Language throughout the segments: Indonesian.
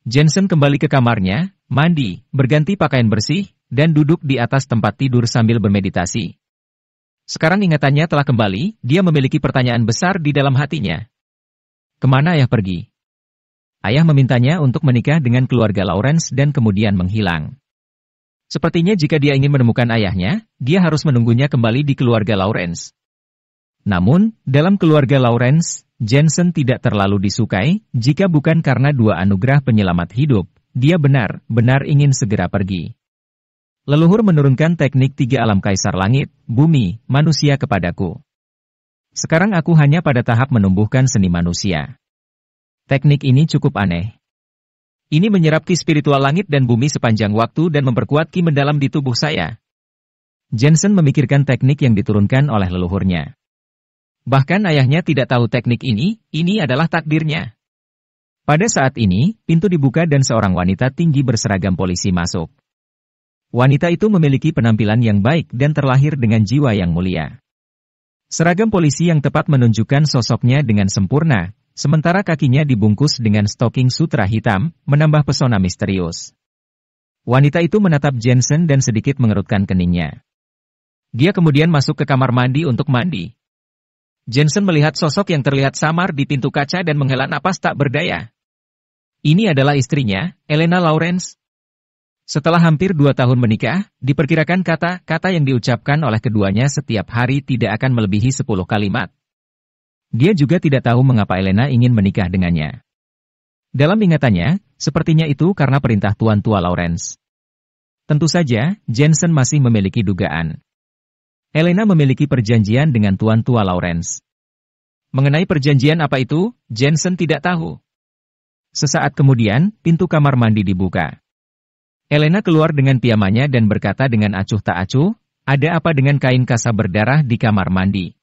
Jensen kembali ke kamarnya, mandi, berganti pakaian bersih, dan duduk di atas tempat tidur sambil bermeditasi. Sekarang ingatannya telah kembali, dia memiliki pertanyaan besar di dalam hatinya. Kemana ayah pergi? Ayah memintanya untuk menikah dengan keluarga Lawrence dan kemudian menghilang. Sepertinya jika dia ingin menemukan ayahnya, dia harus menunggunya kembali di keluarga Lawrence. Namun, dalam keluarga Lawrence, Jensen tidak terlalu disukai, jika bukan karena dua anugerah penyelamat hidup, dia benar-benar ingin segera pergi. Leluhur menurunkan teknik 3 alam kaisar langit, bumi, manusia kepadaku. Sekarang aku hanya pada tahap menumbuhkan seni manusia. Teknik ini cukup aneh. Ini menyerap ki spiritual langit dan bumi sepanjang waktu dan memperkuat ki mendalam di tubuh saya. Jensen memikirkan teknik yang diturunkan oleh leluhurnya. Bahkan ayahnya tidak tahu teknik ini adalah takdirnya. Pada saat ini, pintu dibuka dan seorang wanita tinggi berseragam polisi masuk. Wanita itu memiliki penampilan yang baik dan terlahir dengan jiwa yang mulia. Seragam polisi yang tepat menunjukkan sosoknya dengan sempurna, sementara kakinya dibungkus dengan stoking sutra hitam, menambah pesona misterius. Wanita itu menatap Jensen dan sedikit mengerutkan keningnya. Dia kemudian masuk ke kamar mandi untuk mandi. Jensen melihat sosok yang terlihat samar di pintu kaca dan menghela napas tak berdaya. Ini adalah istrinya, Elena Lawrence. Setelah hampir 2 tahun menikah, diperkirakan kata-kata yang diucapkan oleh keduanya setiap hari tidak akan melebihi 10 kalimat. Dia juga tidak tahu mengapa Elena ingin menikah dengannya. Dalam ingatannya, sepertinya itu karena perintah Tuan Tua Lawrence. Tentu saja, Jensen masih memiliki dugaan. Elena memiliki perjanjian dengan Tuan Tua Lawrence. Mengenai perjanjian apa itu, Jensen tidak tahu. Sesaat kemudian, pintu kamar mandi dibuka. Elena keluar dengan piyamanya dan berkata dengan acuh tak acuh, ada apa dengan kain kasa berdarah di kamar mandi?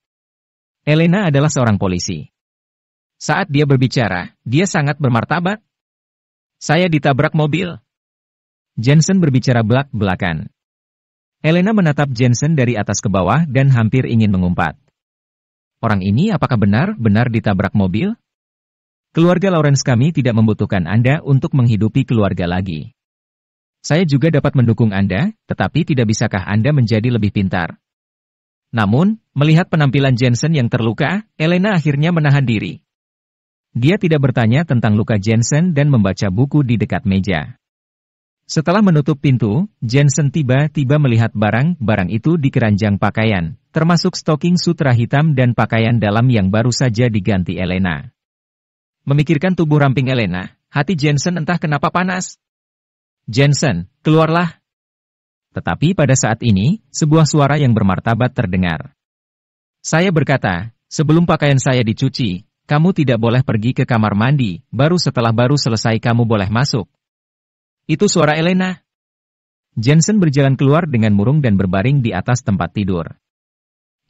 Elena adalah seorang polisi. Saat dia berbicara, dia sangat bermartabat. Saya ditabrak mobil. Jensen berbicara belak-belakan. Elena menatap Jensen dari atas ke bawah dan hampir ingin mengumpat. Orang ini apakah benar-benar ditabrak mobil? Keluarga Lawrence kami tidak membutuhkan Anda untuk menghidupi keluarga lagi. Saya juga dapat mendukung Anda, tetapi tidak bisakah Anda menjadi lebih pintar? Namun, melihat penampilan Jensen yang terluka, Elena akhirnya menahan diri. Dia tidak bertanya tentang luka Jensen dan membaca buku di dekat meja. Setelah menutup pintu, Jensen tiba-tiba melihat barang-barang itu di keranjang pakaian, termasuk stoking sutra hitam dan pakaian dalam yang baru saja diganti Elena. Memikirkan tubuh ramping Elena, hati Jensen entah kenapa panas. Jensen, keluarlah. Tetapi pada saat ini, sebuah suara yang bermartabat terdengar. Saya berkata, sebelum pakaian saya dicuci, kamu tidak boleh pergi ke kamar mandi, baru setelah selesai kamu boleh masuk. Itu suara Elena. Jensen berjalan keluar dengan murung dan berbaring di atas tempat tidur.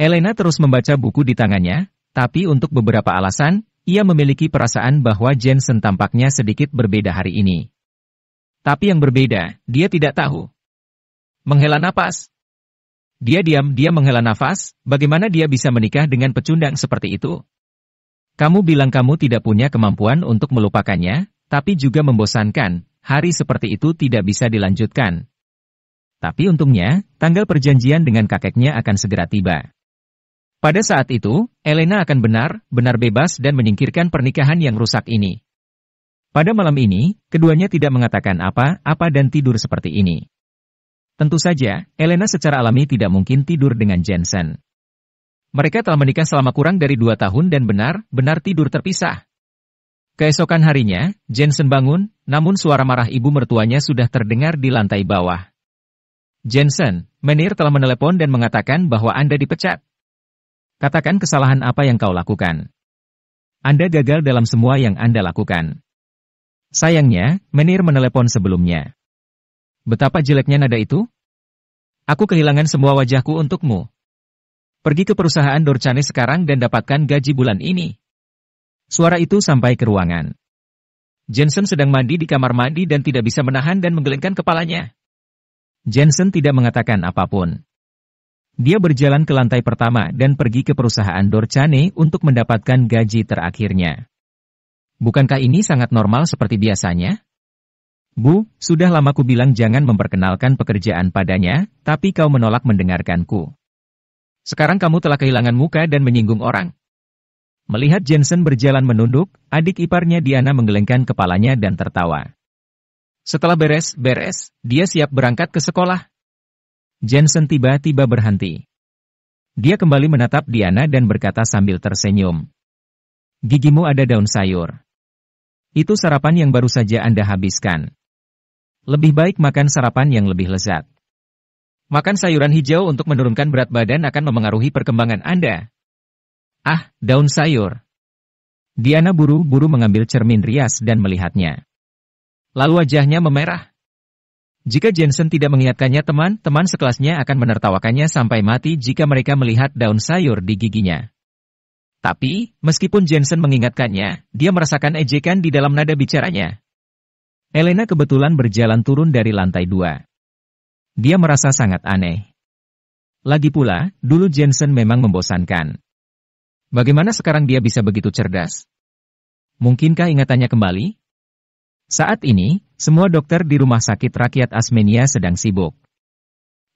Elena terus membaca buku di tangannya, tapi untuk beberapa alasan, ia memiliki perasaan bahwa Jensen tampaknya sedikit berbeda hari ini. Tapi yang berbeda, dia tidak tahu. Menghela napas. Dia diam-diam menghela nafas, bagaimana dia bisa menikah dengan pecundang seperti itu? Kamu bilang kamu tidak punya kemampuan untuk melupakannya, tapi juga membosankan, hari seperti itu tidak bisa dilanjutkan. Tapi untungnya, tanggal perjanjian dengan kakeknya akan segera tiba. Pada saat itu, Elena akan benar-benar bebas dan menyingkirkan pernikahan yang rusak ini. Pada malam ini, keduanya tidak mengatakan apa-apa dan tidur seperti ini. Tentu saja, Elena secara alami tidak mungkin tidur dengan Jensen. Mereka telah menikah selama kurang dari 2 tahun dan benar-benar tidur terpisah. Keesokan harinya, Jensen bangun, namun suara marah ibu mertuanya sudah terdengar di lantai bawah. Jensen, Menir telah menelepon dan mengatakan bahwa Anda dipecat. Katakan kesalahan apa yang kau lakukan. Anda gagal dalam semua yang Anda lakukan. Sayangnya, Menir menelepon sebelumnya. Betapa jeleknya nada itu? Aku kehilangan semua wajahku untukmu. Pergi ke perusahaan Dorchane sekarang dan dapatkan gaji bulan ini. Suara itu sampai ke ruangan. Jensen sedang mandi di kamar mandi dan tidak bisa menahan dan menggelengkan kepalanya. Jensen tidak mengatakan apapun. Dia berjalan ke lantai pertama dan pergi ke perusahaan Dorchane untuk mendapatkan gaji terakhirnya. Bukankah ini sangat normal seperti biasanya? Bu, sudah lama ku bilang jangan memperkenalkan pekerjaan padanya, tapi kau menolak mendengarkanku. Sekarang kamu telah kehilangan muka dan menyinggung orang. Melihat Jensen berjalan menunduk, adik iparnya Diana menggelengkan kepalanya dan tertawa. Setelah beres, dia siap berangkat ke sekolah. Jensen tiba-tiba berhenti. Dia kembali menatap Diana dan berkata sambil tersenyum. Gigimu ada daun sayur. Itu sarapan yang baru saja Anda habiskan. Lebih baik makan sarapan yang lebih lezat. Makan sayuran hijau untuk menurunkan berat badan akan memengaruhi perkembangan Anda. Ah, daun sayur. Diana buru-buru mengambil cermin rias dan melihatnya. Lalu wajahnya memerah. Jika Jensen tidak mengingatkannya, teman-teman sekelasnya akan menertawakannya sampai mati jika mereka melihat daun sayur di giginya. Tapi, meskipun Jensen mengingatkannya, dia merasakan ejekan di dalam nada bicaranya. Elena kebetulan berjalan turun dari lantai 2. Dia merasa sangat aneh. Lagi pula, dulu Jensen memang membosankan. Bagaimana sekarang dia bisa begitu cerdas? Mungkinkah ingatannya kembali? Saat ini, semua dokter di Rumah Sakit Rakyat Asmenia sedang sibuk.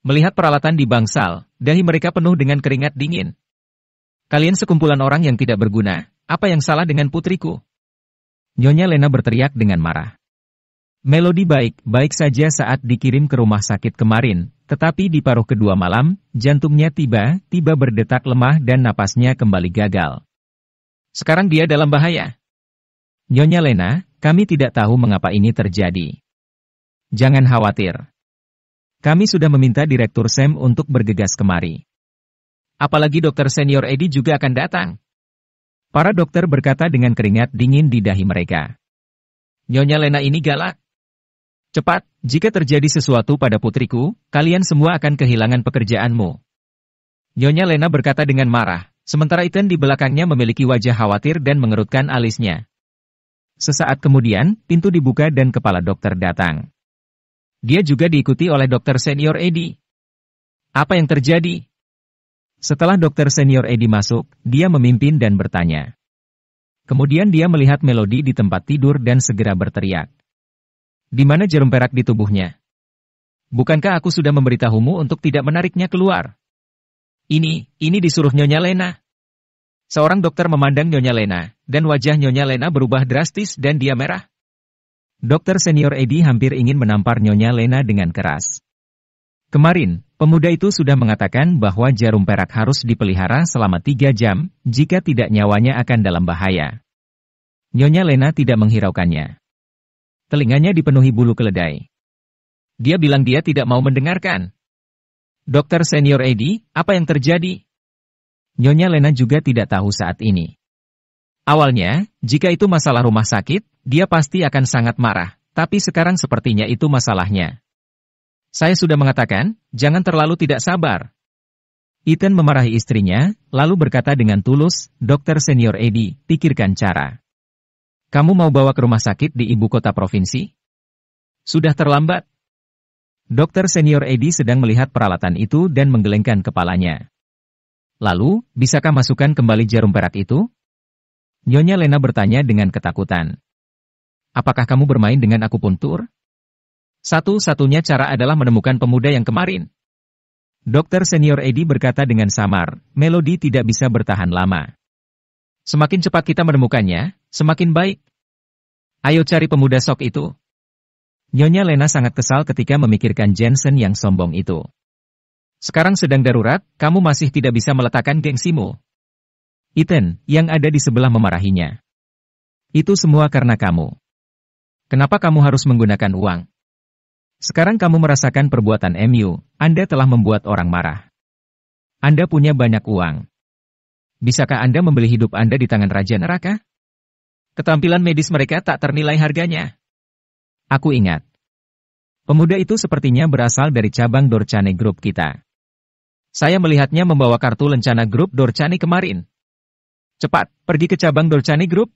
Melihat peralatan di bangsal, dahi mereka penuh dengan keringat dingin. Kalian sekumpulan orang yang tidak berguna, apa yang salah dengan putriku? Nyonya Lena berteriak dengan marah. Melody baik-baik saja saat dikirim ke rumah sakit kemarin, tetapi di paruh kedua malam, jantungnya tiba-tiba berdetak lemah dan napasnya kembali gagal. Sekarang dia dalam bahaya. Nyonya Lena, kami tidak tahu mengapa ini terjadi. Jangan khawatir. Kami sudah meminta Direktur Sam untuk bergegas kemari. Apalagi dokter senior Eddie juga akan datang. Para dokter berkata dengan keringat dingin di dahi mereka. Nyonya Lena ini galak. Cepat, jika terjadi sesuatu pada putriku, kalian semua akan kehilangan pekerjaanmu. Nyonya Lena berkata dengan marah, sementara Ethan di belakangnya memiliki wajah khawatir dan mengerutkan alisnya. Sesaat kemudian, pintu dibuka dan kepala dokter datang. Dia juga diikuti oleh dokter senior Eddie. Apa yang terjadi? Setelah dokter senior Eddie masuk, dia memimpin dan bertanya. Kemudian dia melihat Melody di tempat tidur dan segera berteriak. Di mana jarum perak di tubuhnya? Bukankah aku sudah memberitahumu untuk tidak menariknya keluar? Ini disuruh Nyonya Lena. Seorang dokter memandang Nyonya Lena, dan wajah Nyonya Lena berubah drastis dan dia merah. Dokter senior Eddie hampir ingin menampar Nyonya Lena dengan keras. Kemarin, pemuda itu sudah mengatakan bahwa jarum perak harus dipelihara selama 3 jam, jika tidak nyawanya akan dalam bahaya. Nyonya Lena tidak menghiraukannya. Telinganya dipenuhi bulu keledai. Dia bilang dia tidak mau mendengarkan. Dokter senior Eddie, apa yang terjadi? Nyonya Lena juga tidak tahu saat ini. Awalnya, jika itu masalah rumah sakit, dia pasti akan sangat marah, tapi sekarang sepertinya itu masalahnya. Saya sudah mengatakan, jangan terlalu tidak sabar. Ethan memarahi istrinya, lalu berkata dengan tulus, Dokter senior Eddie, pikirkan cara. Kamu mau bawa ke rumah sakit di ibu kota provinsi? Sudah terlambat. Dokter senior Eddie sedang melihat peralatan itu dan menggelengkan kepalanya. Lalu, bisakah masukkan kembali jarum perak itu? Nyonya Lena bertanya dengan ketakutan. Apakah kamu bermain dengan akupuntur? Satu-satunya cara adalah menemukan pemuda yang kemarin. Dokter senior Eddie berkata dengan samar, Melody tidak bisa bertahan lama. Semakin cepat kita menemukannya, semakin baik. Ayo cari pemuda sok itu. Nyonya Lena sangat kesal ketika memikirkan Jensen yang sombong itu. Sekarang sedang darurat, kamu masih tidak bisa meletakkan gengsimu. Ethan, yang ada di sebelah memarahinya. Itu semua karena kamu. Kenapa kamu harus menggunakan uang? Sekarang kamu merasakan perbuatan MU, Anda telah membuat orang marah. Anda punya banyak uang. Bisakah Anda membeli hidup Anda di tangan Raja Neraka? Ketampilan medis mereka tak ternilai harganya. Aku ingat. Pemuda itu sepertinya berasal dari cabang Dorchane Group kita. Saya melihatnya membawa kartu lencana grup Dorchane kemarin. Cepat, pergi ke cabang Dorchane Group.